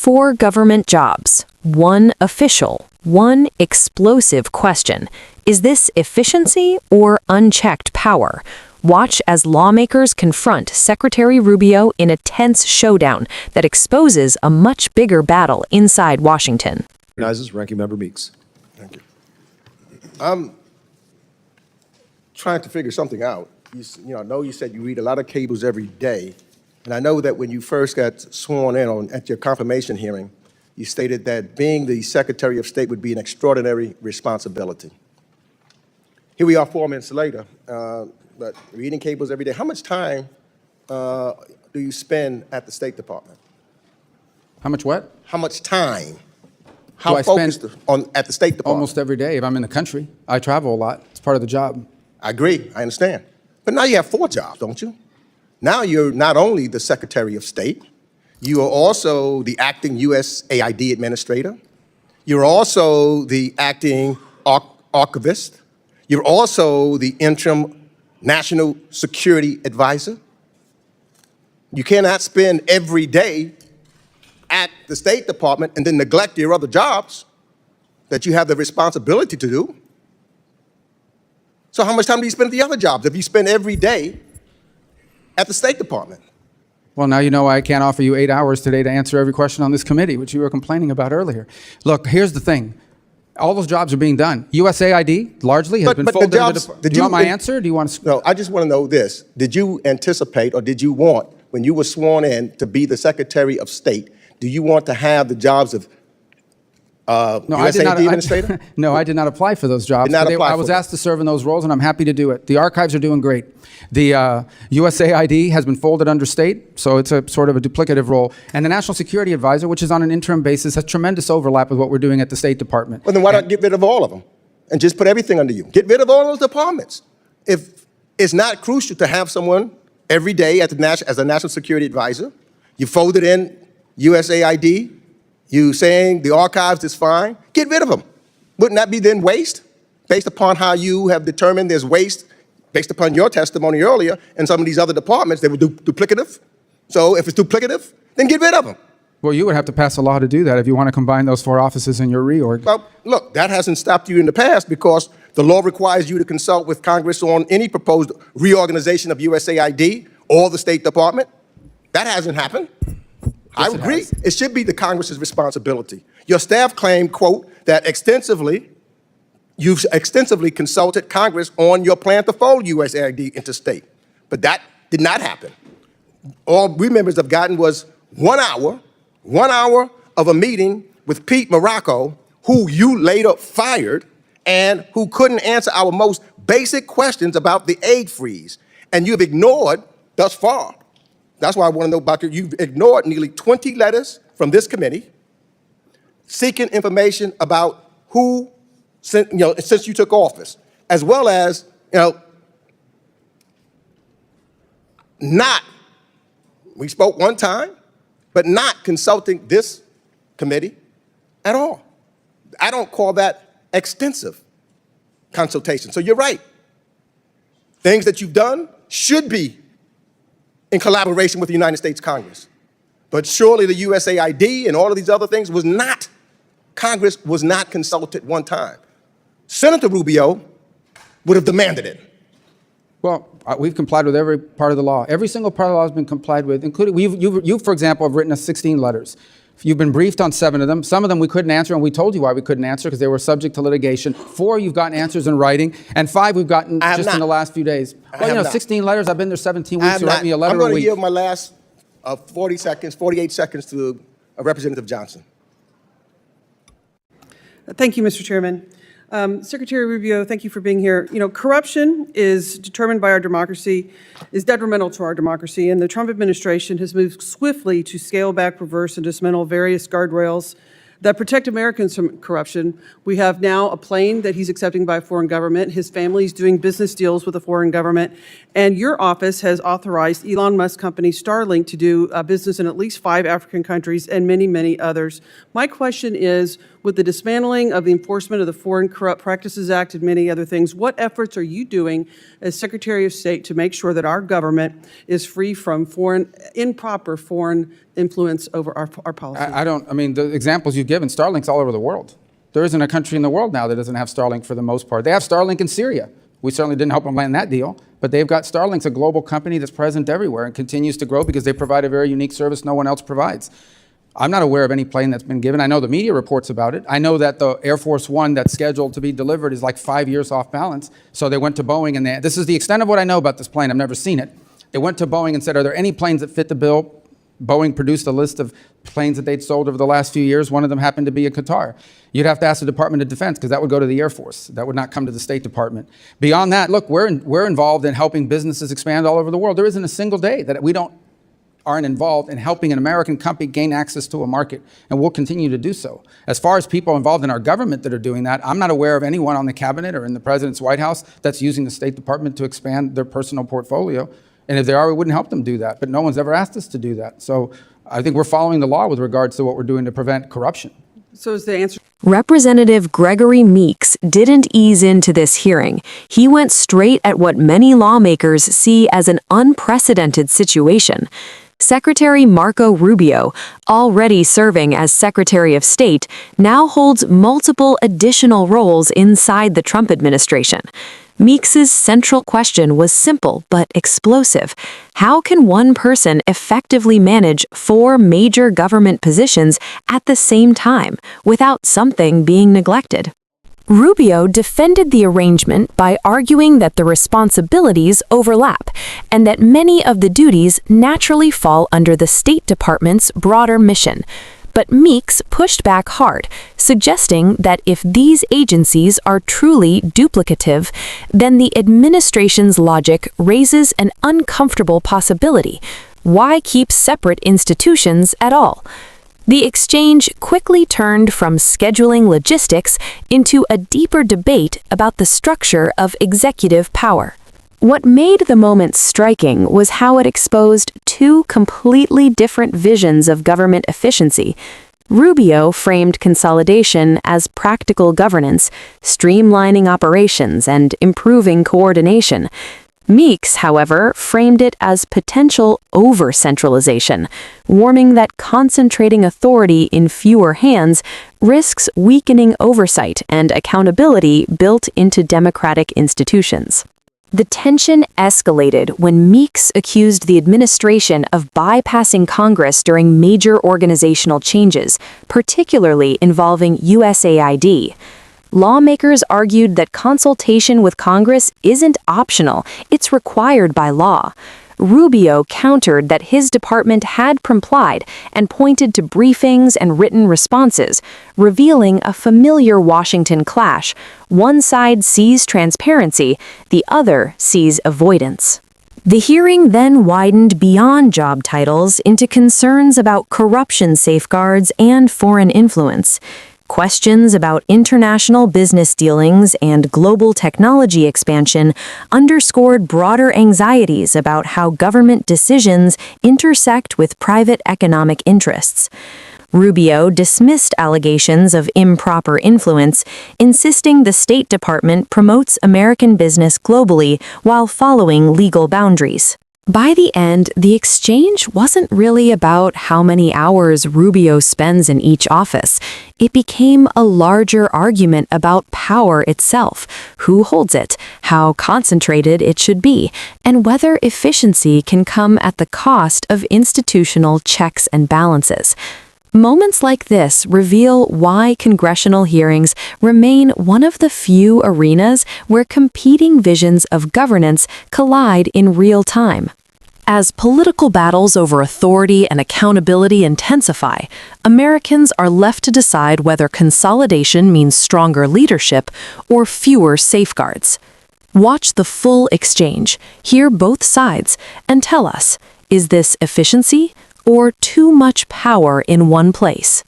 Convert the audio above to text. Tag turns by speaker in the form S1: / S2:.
S1: 4 government jobs, 1 official, 1 explosive question. Is this efficiency or unchecked power? Watch as lawmakers confront Secretary Rubio in a tense showdown that exposes a much bigger battle inside Washington.
S2: Recognizes Ranking Member Meeks.
S3: Thank you. I'm trying to figure something out. I know you said you read a lot of cables every day, and I know that when you first got sworn in at your confirmation hearing, you stated that being the Secretary of State would be an extraordinary responsibility. Here we are 4 minutes later, but reading cables every day. How much time do you spend at the State Department?
S4: How much what?
S3: How much time?
S4: Do
S3: How
S4: I
S3: focused
S4: spend
S3: at the State Department?
S4: almost every day if I'm in the country. I travel a lot. It's part of the job.
S3: I agree. I understand. But now you have 4 jobs, don't you? Now you're not only the Secretary of State, you are also the acting USAID administrator. You're also the acting archivist. You're also the interim national security advisor. You cannot spend every day at the State Department and then neglect your other jobs that you have the responsibility to do. So how much time do you spend at the other jobs if you spend every day at the State Department?
S4: Well, now you know why I can't offer you 8 hours today to answer every question on this committee, which you were complaining about earlier. Look, here's the thing. All those jobs are being done. USAID largely has been folded into the... Do you want my answer? Do you want to...
S3: No, I just want to know this. Did you anticipate or did you want, when you were sworn in to be the Secretary of State, do you want to have the jobs of USAID administrator?
S4: No, I did not apply for those jobs. I was asked to serve in those roles, and I'm happy to do it. The archives are doing great. The USAID has been folded under state, so it's a sort of a duplicative role. And the National Security Advisor, which is on an interim basis, has tremendous overlap with what we're doing at the State Department.
S3: Well, then why not get rid of all of them and just put everything under you? Get rid of all those departments. If it's not crucial to have someone every day at as a National Security Advisor, you folded in USAID, you saying the archives is fine, get rid of them. Wouldn't that be then waste? Based upon how you have determined there's waste, based upon your testimony earlier, and some of these other departments, they were duplicative. So if it's duplicative, then get rid of them.
S4: Well, you would have to pass a law to do that if you want to combine those 4 offices in your reorg.
S3: Well, look, that hasn't stopped you in the past because the law requires you to consult with Congress on any proposed reorganization of USAID or the State Department. That hasn't happened. I agree. It should be the Congress's responsibility. Your staff claimed, quote, that you've extensively consulted Congress on your plan to fold USAID into state. But that did not happen. All we members have gotten was 1 hour of a meeting with Pete Morocco, who you later fired and who couldn't answer our most basic questions about the aid freeze. And you've ignored thus far. That's why I want to know about you've ignored nearly 20 letters from this committee seeking information about who, since you took office, as well as, we spoke one time, but not consulting this committee at all. I don't call that extensive consultation. So you're right. Things that you've done should be in collaboration with the United States Congress. But surely the USAID and all of these other things Congress was not consulted one time. Senator Rubio would have demanded it.
S4: Well, we've complied with every part of the law. Every single part of the law has been complied with, including, you, for example, have written us 16 letters. You've been briefed on 7 of them. Some of them we couldn't answer, and we told you why we couldn't answer, because they were subject to litigation. 4, you've gotten ansors in writing, and 5 we've gotten just in the last few days. Well, 16 letters. I've been there 17 weeks. You write me a letter a week.
S3: I'm going to yield my last 48 seconds to Representative Johnson.
S5: Thank you, Mr. Chairman. Secretary Rubio, thank you for being here. Corruption is determined by our democracy, is detrimental to our democracy, and the Trump administration has moved swiftly to scale back, reverse, and dismantle various guardrails that protect Americans from corruption. We have now a plane that he's accepting by a foreign government. His family's doing business deals with a foreign government. And your office has authorized Elon Musk's company Starlink to do business in at least 5 African countries and many, many others. My question is, with the dismantling of the enforcement of the Foreign Corrupt Practices Act and many other things, what efforts are you doing as Secretary of State to make sure that our government is free from improper foreign influence over our policy?
S4: I mean, the examples you've given, Starlink's all over the world. There isn't a country in the world now that doesn't have Starlink for the most part. They have Starlink in Syria. We certainly didn't help them land that deal, but they've got Starlink's a global company that's present everywhere and continues to grow because they provide a very unique service no one else provides. I'm not aware of any plane that's been given. I know the media reports about it. I know that the Air Force One that's scheduled to be delivered is like 5 years off balance. So they went to Boeing and this is the extent of what I know about this plane. I've never seen it. They went to Boeing and said, are there any planes that fit the bill? Boeing produced a list of planes that they'd sold over the last few years. One of them happened to be a Qatar. You'd have to ask the Department of Defense because that would go to the Air Force. That would not come to the State Department. Beyond that, look, we're involved in helping businesses expand all over the world. There isn't a single day that we aren't involved in helping an American company gain access to a market, and we'll continue to do so. As far as people involved in our government that are doing that, I'm not aware of anyone on the cabinet or in the President's White House that's using the State Department to expand their personal portfolio. And if they are, we wouldn't help them do that. But no one's ever asked us to do that. So I think we're following the law with regards to what we're doing to prevent corruption.
S5: So is the answer?
S1: Representative Gregory Meeks didn't ease into this hearing. He went straight at what many lawmakers see as an unprecedented situation. Secretary Marco Rubio, already serving as Secretary of State, now holds multiple additional roles inside the Trump administration. Meeks's central question was simple but explosive. How can one person effectively manage 4 major government positions at the same time without something being neglected? Rubio defended the arrangement by arguing that the responsibilities overlap and that many of the duties naturally fall under the State Department's broader mission. But Meeks pushed back hard, suggesting that if these agencies are truly duplicative, then the administration's logic raises an uncomfortable possibility. Why keep separate institutions at all? The exchange quickly turned from scheduling logistics into a deeper debate about the structure of executive power. What made the moment striking was how it exposed 2 completely different visions of government efficiency. Rubio framed consolidation as practical governance, streamlining operations and improving coordination. Meeks, however, framed it as potential over-centralization, warning that concentrating authority in fewer hands risks weakening oversight and accountability built into democratic institutions. The tension escalated when Meeks accused the administration of bypassing Congress during major organizational changes, particularly involving USAID. Lawmakers argued that consultation with Congress isn't optional, it's required by law. Rubio countered that his department had complied and pointed to briefings and written responses, revealing a familiar Washington clash. One side sees transparency, the other sees avoidance. The hearing then widened beyond job titles into concerns about corruption safeguards and foreign influence. Questions about international business dealings and global technology expansion underscored broader anxieties about how government decisions intersect with private economic interests. Rubio dismissed allegations of improper influence, insisting the State Department promotes American business globally while following legal boundaries. By the end, the exchange wasn't really about how many hours Rubio spends in each office. It became a larger argument about power itself, who holds it, how concentrated it should be, and whether efficiency can come at the cost of institutional checks and balances. Moments like this reveal why congressional hearings remain one of the few arenas where competing visions of governance collide in real time. As political battles over authority and accountability intensify, Americans are left to decide whether consolidation means stronger leadership or fewer safeguards. Watch the full exchange, hear both sides, and tell us, is this efficiency or too much power in one place?